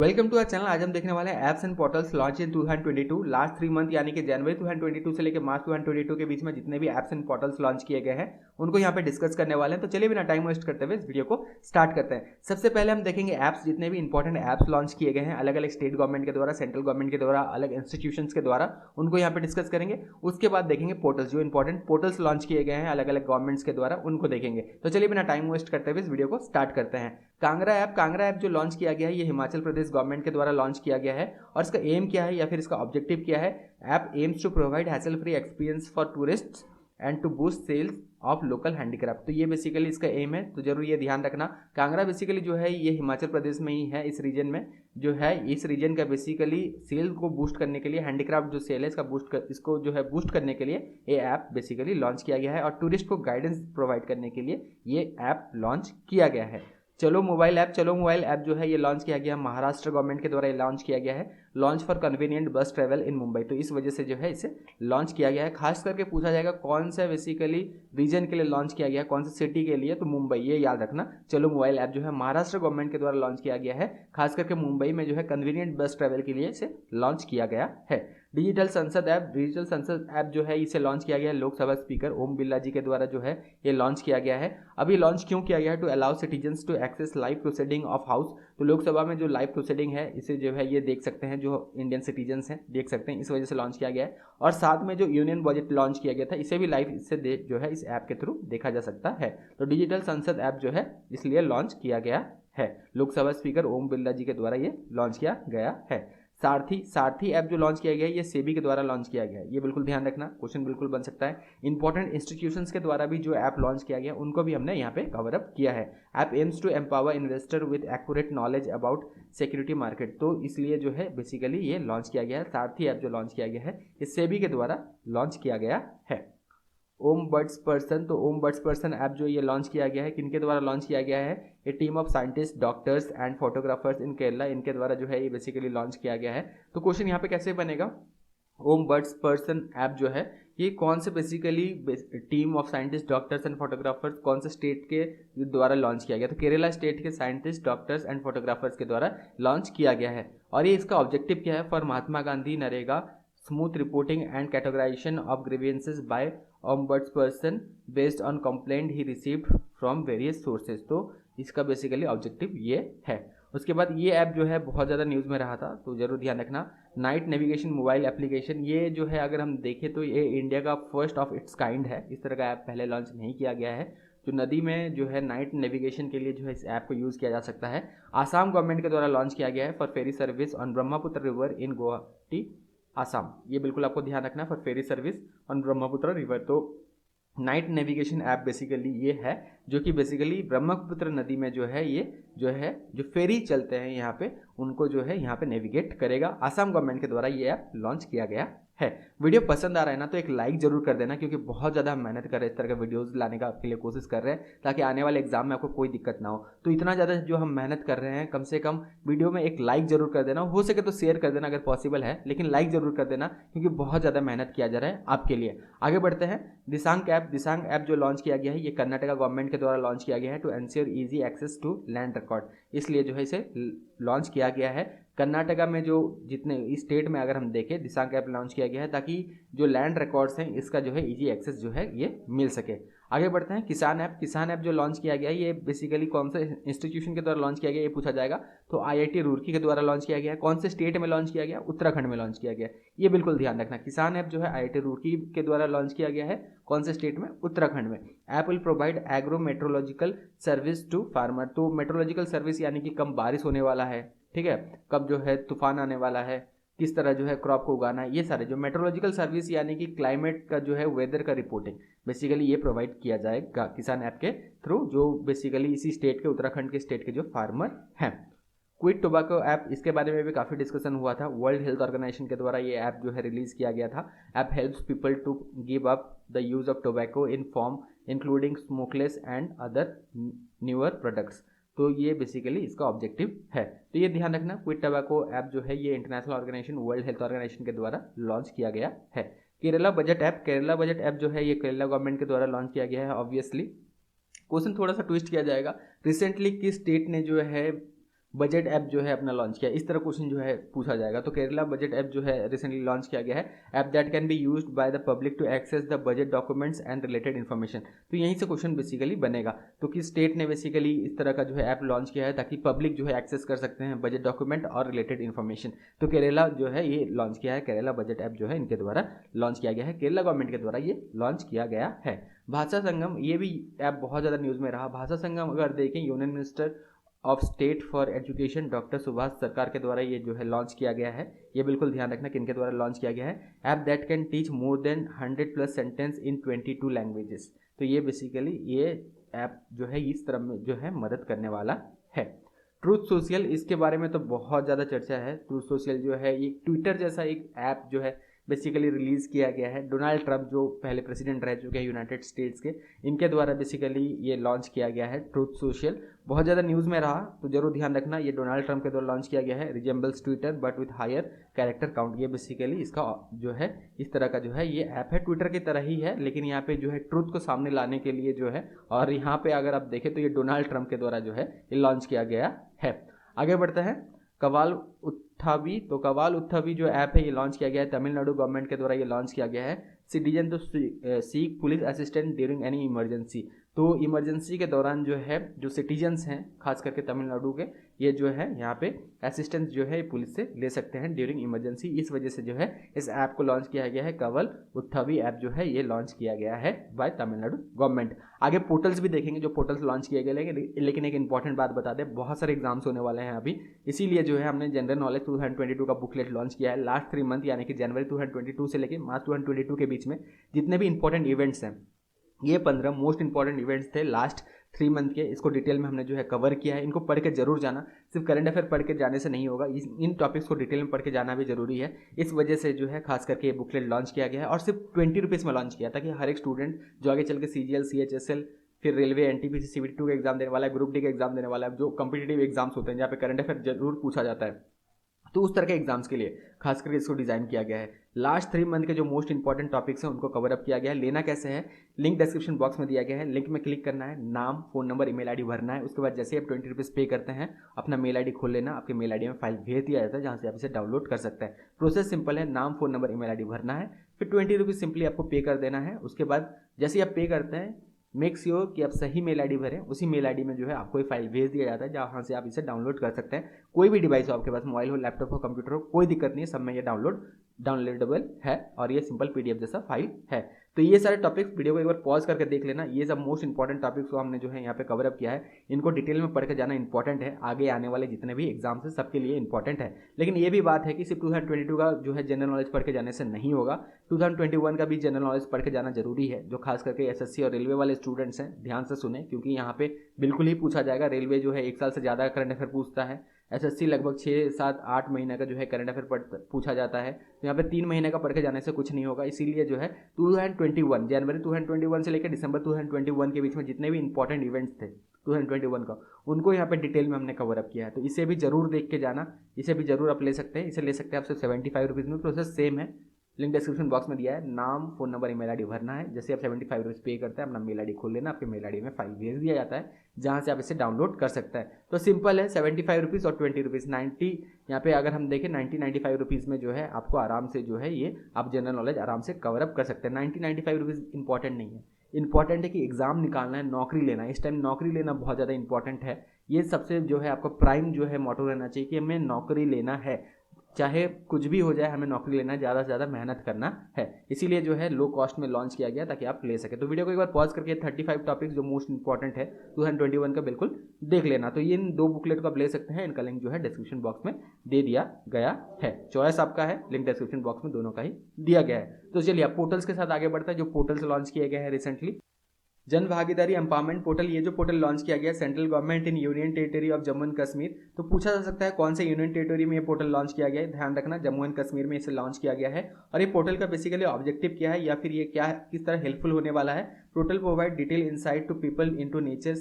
Welcome to our channel. आज हम देखने वाले हैं apps and portals launch in 2022। Last 3 month यानी कि जनवरी 2022 से लेकर मार्च 2022 के बीच में जितने भी एप्स एंड पोर्टल्स लॉन्च किए गए हैं उनको यहाँ पे डिस्कस करने वाले हैं। तो चलिए बिना टाइम वेस्ट करते हुए इस वीडियो को स्टार्ट करते हैं। सबसे पहले हम देखेंगे एप्स, जितने भी इंपॉर्टेंट एप्स लॉन्च किए गए हैं अलग अलग स्टेट गवर्नमेंट के द्वारा, सेंट्रल गवर्नमेंट के द्वारा, अलग इंस्टीट्यूशंस के द्वारा, उनको यहाँ पे डिस्कस करेंगे। उसके बाद देखेंगे पोर्टल्स, जो इंपॉर्टेंट पोर्टल्स लॉन्च किए गए हैं अलग अलग गवर्नमेंट्स के द्वारा, उनको देखेंगे। तो चलिए बिना टाइम वेस्ट करते हुए इस वीडियो को स्टार्ट करते हैं। कांगड़ा ऐप जो लॉन्च किया गया है ये हिमाचल प्रदेश गवर्नमेंट के द्वारा लॉन्च किया गया है। और इसका एम क्या है या फिर इसका ऑब्जेक्टिव क्या है? App aims to provide hassle free experience for tourists and to boost sales of local handicraft. तो ये बेसिकली इसका एम है, तो जरूर ये ध्यान रखना। कांगड़ा बेसिकली जो है ये हिमाचल प्रदेश में ही है। इस रीजन में जो है, इस रीजन का बेसिकली सेल को बूस्ट करने के लिए, हैंडीक्राफ्ट जो सेल है इसको जो है बूस्ट करने के लिए ये ऐप बेसिकली लॉन्च किया गया है और टूरिस्ट को गाइडेंस प्रोवाइड करने के लिए ये ऐप लॉन्च किया गया है। चलो मोबाइल ऐप जो है ये लॉन्च किया गया महाराष्ट्र गवर्नमेंट के द्वारा, ये लॉन्च किया गया है। लॉन्च फॉर कन्वीनियंट बस ट्रेवल इन मुंबई, तो इस वजह से जो है इसे लॉन्च किया गया है। खास करके पूछा जाएगा कौन सा बेसिकली रीजन के लिए लॉन्च किया गया है, कौन सा सिटी के लिए, तो मुंबई, ये याद रखना। चलो मोबाइल ऐप जो है महाराष्ट्र गवर्नमेंट के द्वारा लॉन्च किया गया है। खास करके मुंबई में जो है कन्वीनियंट बस ट्रेवल के लिए इसे लॉन्च किया गया है। डिजिटल संसद ऐप जो है इसे लॉन्च किया गया है लोकसभा स्पीकर ओम बिरला जी के द्वारा जो है ये लॉन्च किया गया है। अभी लॉन्च क्यों किया गया है? To allow citizens to access live proceeding of house. तो लोकसभा में जो लाइव प्रोसीडिंग है इसे जो है ये देख सकते हैं, जो इंडियन सिटीजन्स हैं देख सकते हैं, इस वजह से लॉन्च किया गया है। और साथ में जो यूनियन बजट लॉन्च किया गया था इसे भी लाइव इससे जो है इस ऐप के थ्रू देखा जा सकता है। तो डिजिटल संसद ऐप जो है इसलिए लॉन्च किया गया है। लोकसभा स्पीकर ओम बिरला जी के द्वारा ये लॉन्च किया गया है। सारथी ऐप जो लॉन्च किया गया है ये सेबी के द्वारा लॉन्च किया गया है। ये बिल्कुल ध्यान रखना, क्वेश्चन बिल्कुल बन सकता है। इंपॉर्टेंट इंस्टीट्यूशंस के द्वारा भी जो ऐप लॉन्च किया गया उनको भी हमने यहाँ पे कवर अप किया है। App aims to empower investor with accurate knowledge about security market, तो इसलिए जो है बेसिकली ये लॉन्च किया गया है। सारथी ऐप जो लॉन्च किया गया है ये सेबी के द्वारा लॉन्च किया गया है। ओम बर्ड्स पर्सन, तो ओम बर्ड्स पर्सन ऐप जो ये लॉन्च किया गया है किनके द्वारा लॉन्च किया गया है? A team of scientist, doctors and photographers in Kerala, इनके द्वारा जो है ये बेसिकली लॉन्च किया गया है। तो क्वेश्चन यहाँ पे कैसे बनेगा? ओम बर्ड्स पर्सन ऐप जो है ये कौन से basically team of scientist, doctors and photographers कौन से स्टेट के द्वारा लॉन्च किया गया? तो केरला स्टेट के साइंटिस्ट, डॉक्टर्स एंड फोटोग्राफर्स के द्वारा लॉन्च किया गया है। और ये इसका ऑब्जेक्टिव क्या है? For Mahatma Gandhi NREGA smooth reporting and categorization of grievances by ombudsperson based on complaint he received from various sources। तो इसका बेसिकली ऑब्जेक्टिव ये है। उसके बाद ये ऐप जो है बहुत ज़्यादा न्यूज़ में रहा था, तो जरूर ध्यान रखना। नाइट नेविगेशन मोबाइल एप्लीकेशन, ये जो है अगर हम देखें तो ये इंडिया का फर्स्ट ऑफ इट्स काइंड है। इस तरह का ऐप पहले लॉन्च नहीं किया गया है। जो नदी में जो है नाइट नेविगेशन के लिए जो है इस ऐप को यूज़ किया जा सकता है। आसाम गवर्नमेंट के द्वारा लॉन्च किया गया है for ferry service on Brahmaputra river in Guwahati Assam. ये बिल्कुल आपको ध्यान रखना है, for ferry service on Brahmaputra river. तो नाइट नेविगेशन ऐप बेसिकली ये है जो कि बेसिकली ब्रह्मपुत्र नदी में जो है ये जो फेरी चलते हैं यहाँ पे उनको जो है यहाँ पे नेविगेट करेगा। आसाम गवर्नमेंट के द्वारा ये ऐप लॉन्च किया गया है। वीडियो पसंद आ रहा है ना तो एक लाइक जरूर कर देना, क्योंकि बहुत ज़्यादा हम मेहनत कर रहे हैं, इस तरह के वीडियोस लाने का आपके लिए कोशिश कर रहे हैं ताकि आने वाले एग्जाम में आपको कोई दिक्कत ना हो। तो इतना ज़्यादा जो हम मेहनत कर रहे हैं, कम से कम वीडियो में एक लाइक जरूर कर देना, हो सके तो शेयर कर देना अगर पॉसिबल है, लेकिन लाइक जरूर कर देना क्योंकि बहुत ज़्यादा मेहनत किया जा रहा है आपके लिए। आगे बढ़ते हैं। दिसांग ऐप जो लॉन्च किया गया है ये कर्नाटका गवर्नमेंट के द्वारा लॉन्च किया गया है to ensure easy access to land record, इसलिए जो है इसे लॉन्च किया गया है। कर्नाटका में जो जितने इस स्टेट में अगर हम देखें दिसांग ऐप लॉन्च किया गया है ताकि जो लैंड रिकॉर्ड्स हैं इसका जो है इजी एक्सेस जो है ये मिल सके। आगे बढ़ते हैं। किसान ऐप जो लॉन्च किया गया है ये बेसिकली कौन से इंस्टीट्यूशन के द्वारा लॉन्च किया गया ये पूछा जाएगा। तो आईआईटी रुड़की के द्वारा लॉन्च किया गया है। कौन से स्टेट में लॉन्च किया गया? उत्तराखंड में लॉन्च किया गया। ये बिल्कुल ध्यान रखना, किसान ऐप जो है आईआईटी रुड़की के द्वारा लॉन्च किया गया है। कौन से स्टेट में? उत्तराखंड में। App will provide agro meteorological service to farmer, तो मेट्रोलॉजिकल सर्विस यानी कि कब बारिश होने वाला है, ठीक है, कब जो है तूफान आने वाला है, किस तरह जो है क्रॉप को उगाना है, ये सारे जो मेट्रोलॉजिकल सर्विस यानी कि क्लाइमेट का जो है वेदर का रिपोर्टिंग बेसिकली ये प्रोवाइड किया जाएगा किसान ऐप के थ्रू, जो बेसिकली इसी स्टेट के, उत्तराखंड के स्टेट के जो फार्मर हैं। क्विट टोबैको ऐप, इसके बारे में भी काफ़ी डिस्कशन हुआ था। वर्ल्ड हेल्थ ऑर्गेनाइजेशन के द्वारा ये ऐप जो है रिलीज किया गया था। App helps people to give up the use of tobacco in form including smokeless and other newer products, तो ये बेसिकली इसका ऑब्जेक्टिव है। तो ये ध्यान रखना, क्विट टोबैको ऐप जो है ये international organization, world health organization के द्वारा लॉन्च किया गया है। केरला बजट ऐप जो है ये केरला गवर्नमेंट के द्वारा लॉन्च किया गया है। ऑब्वियसली क्वेश्चन थोड़ा सा ट्विस्ट किया जाएगा, रिसेंटली किस स्टेट ने जो है बजट ऐप जो है अपना लॉन्च किया, इस तरह क्वेश्चन जो है पूछा जाएगा। तो केरला बजट ऐप जो है रिसेंटली लॉन्च किया गया है, app that can be used by the public to access the budget documents and related information. तो यहीं से क्वेश्चन बेसिकली बनेगा। तो किस स्टेट ने बेसिकली इस तरह का जो है ऐप लॉन्च किया है ताकि पब्लिक जो है एक्सेस कर सकते हैं बजट डॉक्यूमेंट और रिलेटेड इन्फॉर्मेशन। तो केरला जो है ये लॉन्च किया है, केरला बजट ऐप जो है इनके द्वारा लॉन्च किया गया है, केरला गवर्नमेंट के द्वारा ये लॉन्च किया गया है। भाषा संगम, ये भी ऐप बहुत ज़्यादा न्यूज़ में रहा। भाषा संगम अगर देखें, union minister of state for education doctor Subhash सरकार के द्वारा ये जो है लॉन्च किया गया है। ये बिल्कुल ध्यान रखना किनके द्वारा लॉन्च किया गया है। App that can teach more than 100+ sentence in 22 languages. तो ये बेसिकली ये ऐप जो है इस तरह में जो है मदद करने वाला है। ट्रूथ सोशल, इसके बारे में तो बहुत ज़्यादा चर्चा है। ट्रूथ सोशल जो है ये ट्विटर जैसा एक ऐप जो है बेसिकली रिलीज़ किया गया है। डोनाल्ड ट्रंप जो पहले प्रेसिडेंट रह चुके हैं यूनाइटेड स्टेट्स के, इनके द्वारा बेसिकली ये लॉन्च किया गया है ट्रूथ सोशल। बहुत ज़्यादा न्यूज़ में रहा, तो जरूर ध्यान रखना, ये डोनाल्ड ट्रंप के द्वारा लॉन्च किया गया है। Resembles Twitter but with higher character count. ये बेसिकली इसका जो है इस तरह का जो है ये ऐप है, ट्विटर की तरह ही है, लेकिन यहाँ पे जो है ट्रूथ को सामने लाने के लिए जो है, और यहाँ पे अगर आप देखें तो ये डोनाल्ड ट्रंप के द्वारा जो है ये लॉन्च किया गया है। आगे बढ़ते हैं, कवाल उत्थावी। तो कवाल उत्थावी जो ऐप है ये लॉन्च किया गया है, तमिलनाडु गवर्नमेंट के द्वारा ये लॉन्च किया गया है। Citizen to seek police assistant during any emergency. तो इमरजेंसी के दौरान जो है जो सिटीजन्स हैं खास करके तमिलनाडु के, ये जो है यहाँ पे असिस्टेंस जो है पुलिस से ले सकते हैं ड्यूरिंग इमरजेंसी। इस वजह से जो है इस ऐप को लॉन्च किया गया है। कवल उत्थावी ऐप जो है ये लॉन्च किया गया है बाय तमिलनाडु गवर्नमेंट। आगे पोर्टल्स भी देखेंगे जो पोर्टल्स लॉन्च किए गए, लेकिन एक इंपॉर्टेंट बात बता दें, बहुत सारे एग्जाम्स होने वाले हैं अभी, इसीलिए जो है हमने जनरल नॉलेज 2022 का बुकलेट लॉन्च किया है। लास्ट 3 मंथ यानी कि जनवरी 2022 से लेकर मार्च 2022 के बीच में जितने भी इंपॉर्टेंट इवेंट्स हैं, ये 15 मोस्ट इंपॉर्टेंट इवेंट्स थे लास्ट 3 मंथ के, इसको डिटेल में हमने जो है कवर किया है। इनको पढ़ के जरूर जाना, सिर्फ करंट अफेयर पढ़ के जाने से नहीं होगा, इन टॉपिक्स को डिटेल में पढ़ के जाना भी जरूरी है। इस वजह से जो है खास करके ये बुकलेट लॉन्च किया गया है और सिर्फ 20 रुपीज़ में लॉन्च किया, ताकि हर एक स्टूडेंट जो आगे चल के CGL CHSL फिर रेलवे NTPC CBT 2 का एग्जाम देने वाला है, ग्रुप डी का एग्जाम देने वाला है, जो कॉम्पिटेटिव एग्जाम्स होते हैं जहाँ पे करंट अफेयर जरूर पूछा जाता है, तो उस तरह के एग्जाम्स के लिए खास करके इसको डिज़ाइन किया गया है। लास्ट 3 मंथ के जो मोस्ट इंपॉर्टेंट टॉपिक्स हैं उनको कवर अप किया गया है। लेना कैसे है, लिंक डिस्क्रिप्शन बॉक्स में दिया गया है, लिंक में क्लिक करना है, नाम, फ़ोन नंबर, ईमेल आईडी भरना है। उसके बाद जैसे आप 20 रुपीज़ पे करते हैं, अपना मेल आईडी खोल लेना, आपके मेल आईडी में फाइल भेज दिया जाता है जहाँ से आप इसे डाउनलोड कर सकते हैं। प्रोसेस सिंपल है, नाम, फ़ोन नंबर, ईमेल आईडी भरना है, फिर 20 रुपीज़ सिंपली आपको पे कर देना है। उसके बाद जैसे आप पे करते हैं, मेक श्योर कि आप सही मेल आईडी भरें, उसी मेल आईडी में जो है आपको ये फाइल भेज दिया जाता है जहाँ से आप इसे डाउनलोड कर सकते हैं। कोई भी डिवाइस हो आपके पास, मोबाइल हो, लैपटॉप हो, कंप्यूटर हो, कोई दिक्कत नहीं है, सब में ये डाउनलोडेबल है और ये सिंपल PDF जैसा फाइल है। तो ये सारे टॉपिक्स वीडियो को एक बार पॉज करके देख लेना। ये सब मोस्ट इंपॉर्टेंट टॉपिक्स को हमने जो है यहाँ पे कवर अप किया है, इनको डिटेल में पढ़ के जाना इंपॉर्टेंट है, आगे आने वाले जितने भी एग्जाम्स हैं सबके लिए इंपॉर्टेंट है। लेकिन ये भी बात है कि सिर्फ 2022 का जो है जनरल नॉलेज पढ़ के जाने से नहीं होगा, 2021 का भी जनरल नॉलेज पढ़ के जाना जरूरी है। जो खास करके SSC और रेलवे वाले स्टूडेंट्स हैं ध्यान से सुने, क्योंकि यहाँ पे बिल्कुल ही पूछा जाएगा। रेलवे जो है 1 साल से ज़्यादा करंट अफेयर पूछता है, SSC लगभग 6, 7, 8 महीने का जो है करंट अफेयर पूछा जाता है। तो यहाँ पे 3 महीने का पढ़ के जाने से कुछ नहीं होगा। इसीलिए जो है 2021 जनवरी 2021 से लेकर दिसंबर 2021 के बीच में जितने भी इंपॉर्टेंट इवेंट्स थे 2021 का, उनको यहाँ पे डिटेल में हमने कवर अप किया है। तो इसे भी जरूर देख के जाना, इसे भी जरूर आप ले सकते हैं। इसे ले सकते हैं आप सिर्फ 75 रुपीज़ में, प्रोसेस सेम है, लिंक डिस्क्रिप्शन बॉक्स में दिया है। नाम, फ़ोन नंबर, ईमेल आईडी भरना है। जैसे आप 75 रुपीज़ पे करते हैं, अपना मेल आईडी खोल लेना, आपके मेल आईडी में फाइल भेज दिया जाता है जहाँ से आप इसे डाउनलोड कर सकते हैं। तो सिंपल है, 75 रुपीज़ और 20 रुपीज़ 90, यहाँ पे अगर हम देखें 95 रुपीज़ में जो है आपको आराम से जो है ये आप जनरल नॉलेज आराम से कवर अप कर सकते हैं। 95 रुपीज़ इंपॉर्टेंट नहीं है, इंपॉर्टेंट है कि एग्जाम निकालना है, नौकरी लेना है। इस टाइम नौकरी लेना बहुत ज़्यादा इंपॉर्टेंट है। ये सबसे जो है आपका प्राइम जो है मोटो रहना चाहिए कि हमें नौकरी लेना है, चाहे कुछ भी हो जाए, हमें नौकरी लेना है, ज़्यादा से ज़्यादा मेहनत करना है। इसीलिए जो है लो कॉस्ट में लॉन्च किया गया ताकि आप ले सके। तो वीडियो को एक बार पॉज करके 35 टॉपिक्स जो मोस्ट इंपॉर्टेंट है 2021 का बिल्कुल देख लेना। तो ये इन 2 बुकलेट को आप ले सकते हैं, इनका लिंक जो है डिस्क्रिप्शन बॉक्स में दे दिया गया है। चॉइस आपका है, लिंक डिस्क्रिप्शन बॉक्स में दोनों का ही दिया गया है। तो चलिए आप पोर्टल्स के साथ आगे बढ़ते हैं, जो पोर्टल्स लॉन्च किए गए हैं रिसेंटली। जन भागीदारी एम्पावरमेंट पोर्टल, ये जो पोर्टल लॉन्च किया गया central government in union territory of Jammu and Kashmir. तो पूछा जा सकता है कौन से यूनियन टेरिटरी में ये पोर्टल लॉन्च किया गया है। ध्यान रखना, जम्मू एंड कश्मीर में इसे लॉन्च किया गया है। और ये पोर्टल का बेसिकली ऑब्जेक्टिव क्या है या फिर ये क्या किस तरह हेल्पफुल होने वाला है। Portal provide detail insight to people into nature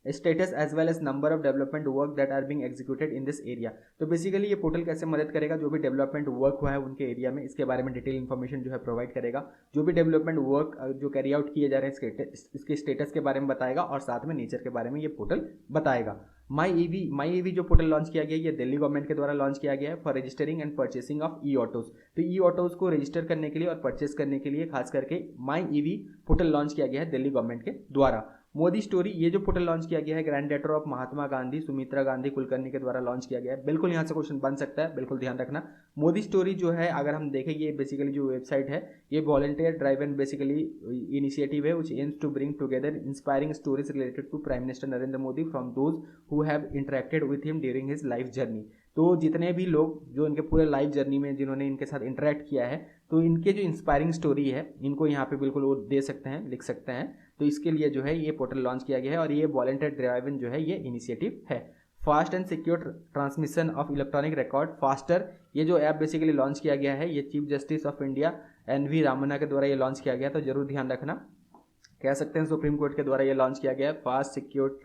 status as well as number of development work that are being executed in this area. तो बेसिकली ये पोर्टल कैसे मदद करेगा, जो भी डेवलपमेंट वर्क हुआ है उनके एरिया में, इसके बारे में डिटेल इन्फॉर्मेशन जो है प्रोवाइड करेगा। जो भी डेवलपमेंट वर्क जो कैरी आउट किए जा रहे हैं इसके स्टेटस के बारे में बताएगा और साथ में नेचर के बारे में ये पोर्टल बताएगा। माई ईवी जो पोर्टल लॉन्च किया गया है ये दिल्ली गवर्नमेंट के द्वारा लॉन्च किया गया है for registering and purchasing of E autos. तो ई ऑटोज को रजिस्टर करने के लिए और परचेस करने के लिए खास करके माई ईवी पोर्टल लॉन्च किया गया है दिल्ली गवर्नमेंट के द्वारा। मोदी स्टोरी ये जो पोर्टल लॉन्च किया गया है grand daughter of Mahatma Gandhi Sumitra Gandhi Kulkarni के द्वारा लॉन्च किया गया है। बिल्कुल यहाँ से क्वेश्चन बन सकता है, बिल्कुल ध्यान रखना। मोदी स्टोरी जो है अगर हम देखें ये बेसिकली जो वेबसाइट है ये वॉलंटियर ड्राइवन बेसिकली इनिशिएटिव है which aims to bring together inspiring stories related to prime minister Narendra Modi from those who have interacted with him during his life journey. तो जितने भी लोग जो इनके पूरे लाइफ जर्नी में जिन्होंने इनके साथ इंटरेक्ट किया है तो इनके जो इंस्पायरिंग स्टोरी है इनको यहाँ पे बिल्कुल वो दे सकते हैं, लिख सकते हैं। तो इसके लिए जो है ये पोर्टल लॉन्च किया गया है और ये वॉलंटियर ड्राइवन जो है ये इनिशिएटिव है। Fast and secure transmission of electronic record faster ये जो ऐप बेसिकली लॉन्च किया गया है ये chief justice of India NV Ramana के द्वारा ये लॉन्च किया गया, तो जरूर ध्यान रखना। कह सकते हैं सुप्रीम कोर्ट के द्वारा ये लॉन्च किया गया है fast secure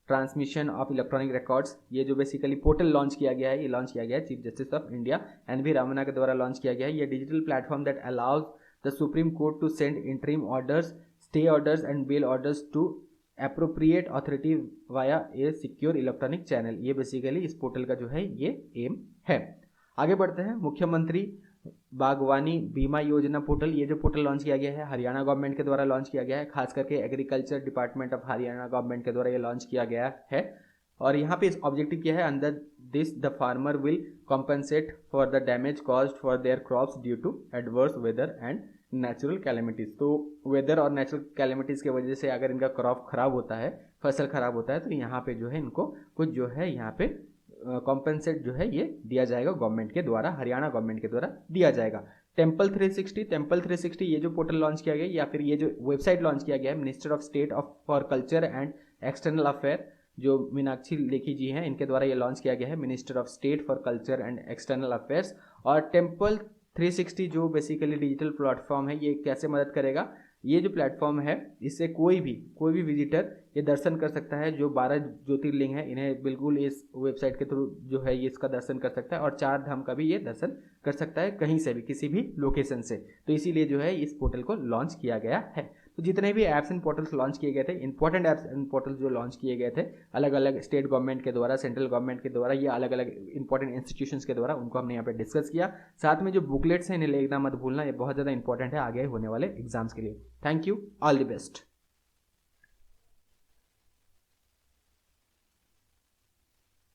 transmission of electronic records. ये जो बेसिकली पोर्टल लॉन्च किया गया है ये लॉन्च किया गया है chief justice of India NV Ramana के द्वारा लॉन्च किया गया है। ये digital platform that allows the supreme court to send interim orders, stay orders and bail orders to appropriate authority via a secure electronic channel. ये बेसिकली इस portal का जो है ये एम है। आगे बढ़ते हैं। मुख्यमंत्री बागवानी बीमा योजना पोर्टल ये जो पोर्टल लॉन्च किया गया है हरियाणा गवर्नमेंट के द्वारा लॉन्च किया गया है, खास करके agriculture department of Haryana government के द्वारा ये लॉन्च किया गया है। और यहाँ पे इस ऑब्जेक्टिव क्या है, under this the farmer will compensate for the damage caused for their crops due to adverse weather and natural calamities. तो वेदर और नेचुरल कैलेमिटीज़ की वजह से अगर इनका क्रॉप खराब होता है, फसल खराब होता है, तो यहाँ पे जो है इनको कुछ जो है यहाँ पे कॉम्पनसेट जो है ये दिया जाएगा गवर्नमेंट के द्वारा, हरियाणा गवर्नमेंट के द्वारा दिया जाएगा। टेम्पल 360 ये जो पोर्टल लॉन्च किया गया या फिर ये जो वेबसाइट लॉन्च किया गया है minister of state of for culture and external affair जो मीनाक्षी लेखी जी हैं इनके द्वारा ये लॉन्च किया गया है, minister of state for culture and external affairs. और टेम्पल 360 जो बेसिकली डिजिटल प्लेटफॉर्म है ये कैसे मदद करेगा, ये जो प्लेटफॉर्म है इससे कोई भी विजिटर ये दर्शन कर सकता है। जो 12 ज्योतिर्लिंग है इन्हें बिल्कुल इस वेबसाइट के थ्रू जो है ये इसका दर्शन कर सकता है और 4 धाम का भी ये दर्शन कर सकता है कहीं से भी किसी भी लोकेशन से। तो इसीलिए जो है इस पोर्टल को लॉन्च किया गया है। तो जितने भी ऐप्स एंड पोर्टल्स लॉन्च किए गए थे, इंपॉर्टेंट ऐप्स एंड पोर्टल्स जो लॉन्च किए गए थे अलग अलग स्टेट गवर्नमेंट के द्वारा, सेंट्रल गवर्नमेंट के द्वारा, ये अलग अलग इंपॉर्टेंट इंस्टीट्यूशंस के द्वारा, उनको हमने यहाँ पे डिस्कस किया। साथ में जो बुकलेट्स हैं इन्हें लेना मत भूलना, ये बहुत ज़्यादा इंपॉर्टेंट है आगे होने वाले एग्जाम्स के लिए। Thank you, all the best.